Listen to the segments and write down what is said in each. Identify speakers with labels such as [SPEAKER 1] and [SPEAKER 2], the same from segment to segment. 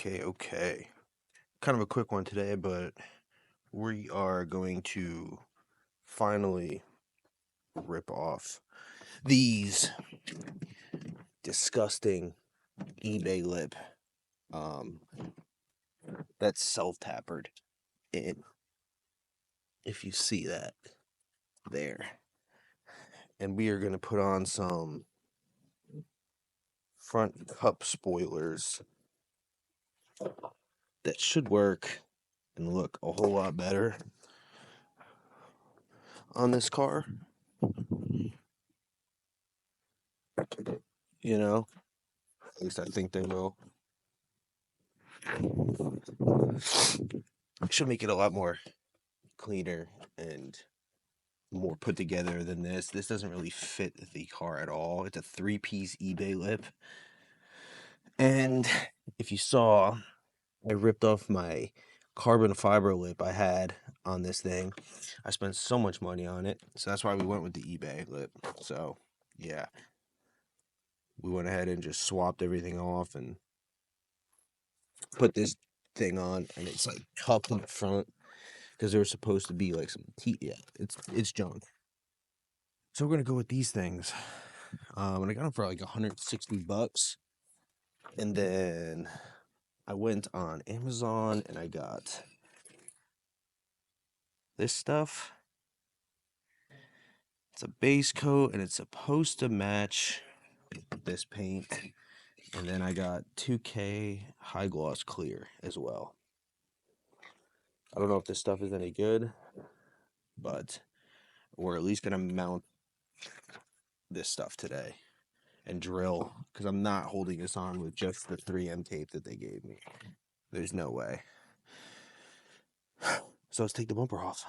[SPEAKER 1] Okay. Kind of a quick one today, but we are going to finally rip off these disgusting eBay lip that's self-tapered in. If you see that there. And we are going to put on some front cup spoilers that should work and look a whole lot better on this car. You know, at least I think they will. It should make it a lot more cleaner and more put together than this. This doesn't really fit the car at all. It's a 3-piece eBay lip. And if you saw, I ripped off my carbon fiber lip I had on this thing. I spent so much money on it. So that's why we went with the eBay lip. So, yeah. We went ahead and just swapped everything off and put this thing on. And it's like cupped in the front because there was supposed to be like some teeth. Yeah, it's junk. So we're going to go with these things. And I got them for like $160. And then I went on Amazon and I got this stuff. It's a base coat and it's supposed to match this paint. And then I got 2K high gloss clear as well. I don't know if this stuff is any good, but we're at least going to mount this stuff today and drill, because I'm not holding this on with just the 3M tape that they gave me. There's no way. So let's take the bumper off.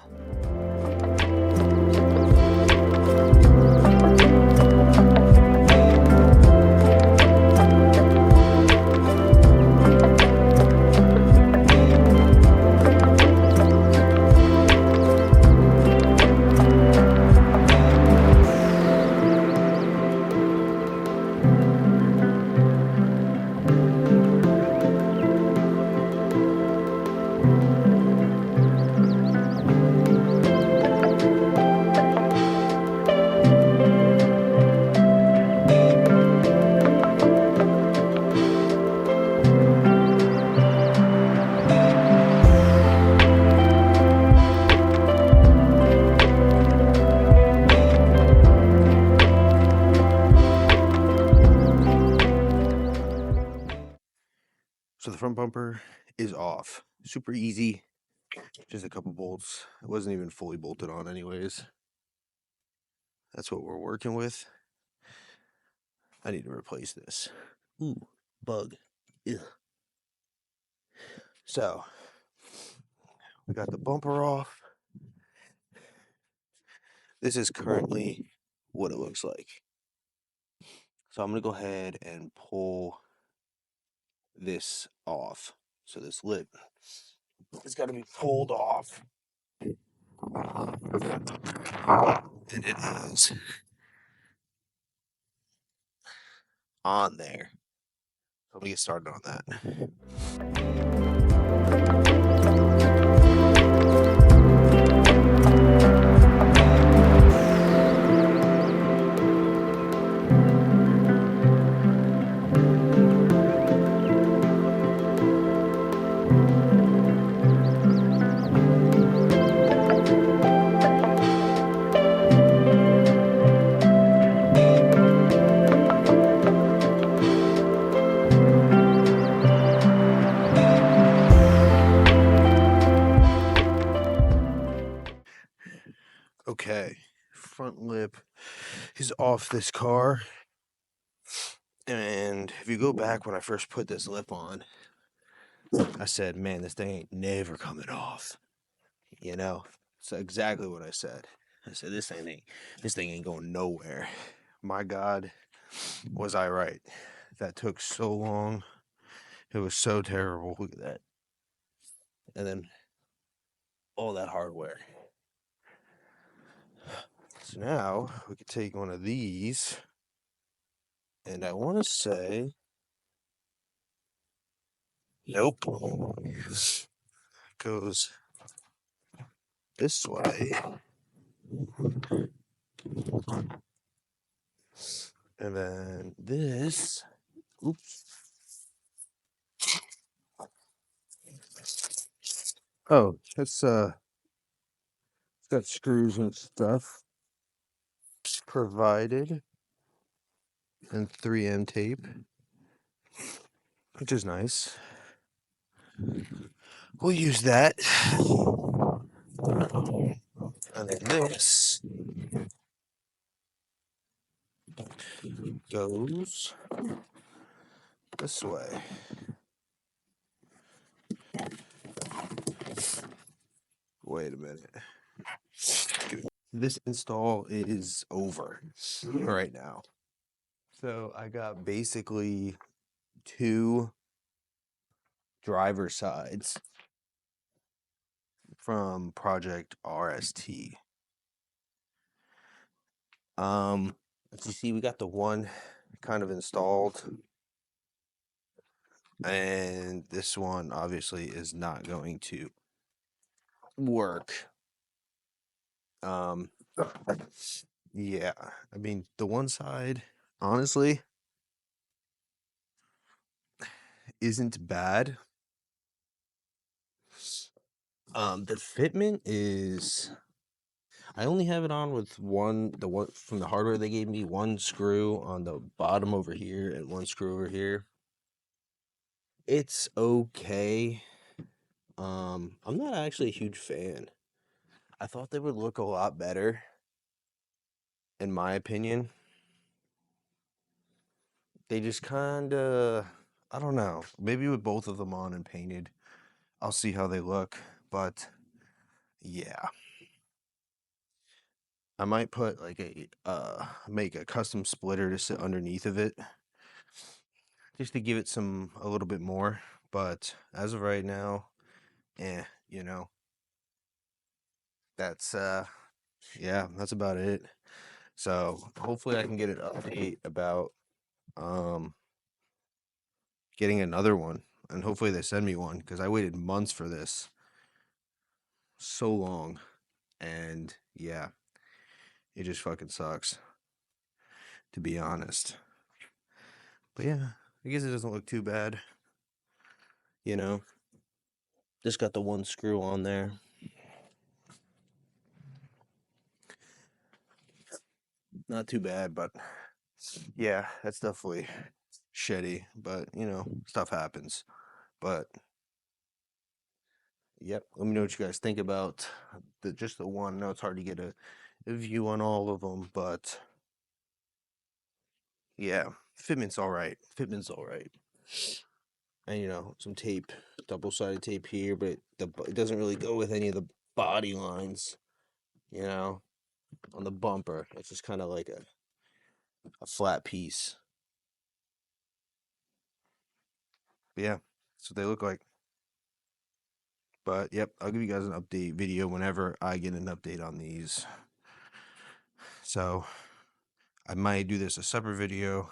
[SPEAKER 1] So the front bumper is off. Super easy. Just a couple bolts. It wasn't even fully bolted on anyways. That's what we're working with. I need to replace this. Ooh, bug. Ugh. So, we got the bumper off. This is currently what it looks like. So I'm going to go ahead and pull this off. So this lip has got to be pulled off. And it is on there. So I'm going to get started on that. Okay, front lip is off this car. And if you go back when I first put this lip on, I said, man, this thing ain't never coming off. You know? That's exactly what I said. I said, this thing ain't going nowhere. My God, was I right. That took so long. It was so terrible. Look at that. And then all that hardware. So now we could take one of these, and I want to say Nope. Goes this way. And then this, oops. Oh, it's got screws and stuff provided and 3M tape, which is nice. We'll use that. And then this goes this way. Wait a minute. This install is over right now. So I got basically 2 driver sides from Project RST. As you see, we got the one kind of installed, and this one obviously is not going to work. Yeah, I mean, the one side, honestly, isn't bad. The fitment is, I only have it on with the one from the hardware they gave me, one screw on the bottom over here and one screw over here. It's okay. I'm not actually a huge fan. I thought they would look a lot better, in my opinion. They just kind of, I don't know, maybe with both of them on and painted, I'll see how they look, but yeah. I might put like make a custom splitter to sit underneath of it, just to give it a little bit more, but as of right now, you know, that's, yeah, that's about it. So hopefully I can get an update about, getting another one, and hopefully they send me one, because I waited months for this, so long, and yeah, it just fucking sucks, to be honest. But yeah, I guess it doesn't look too bad, you know. Just got the one screw on there. Not too bad, but yeah, that's definitely shitty, but you know, stuff happens. But yep, let me know what you guys think about just the one. I know it's hard to get a view on all of them, but yeah, fitment's all right. Fitment's all right. And you know, some tape, double-sided tape here, but it doesn't really go with any of the body lines, you know, on the bumper. It's just kind of like a flat piece. But yeah, that's what they look like. But yep, I'll give you guys an update video whenever I get an update on these. So I might do this a separate video,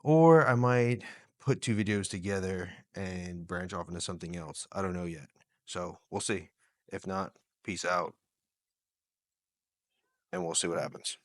[SPEAKER 1] or I might put 2 videos together and branch off into something else. I don't know yet. So we'll see. If not, peace out, and we'll see what happens.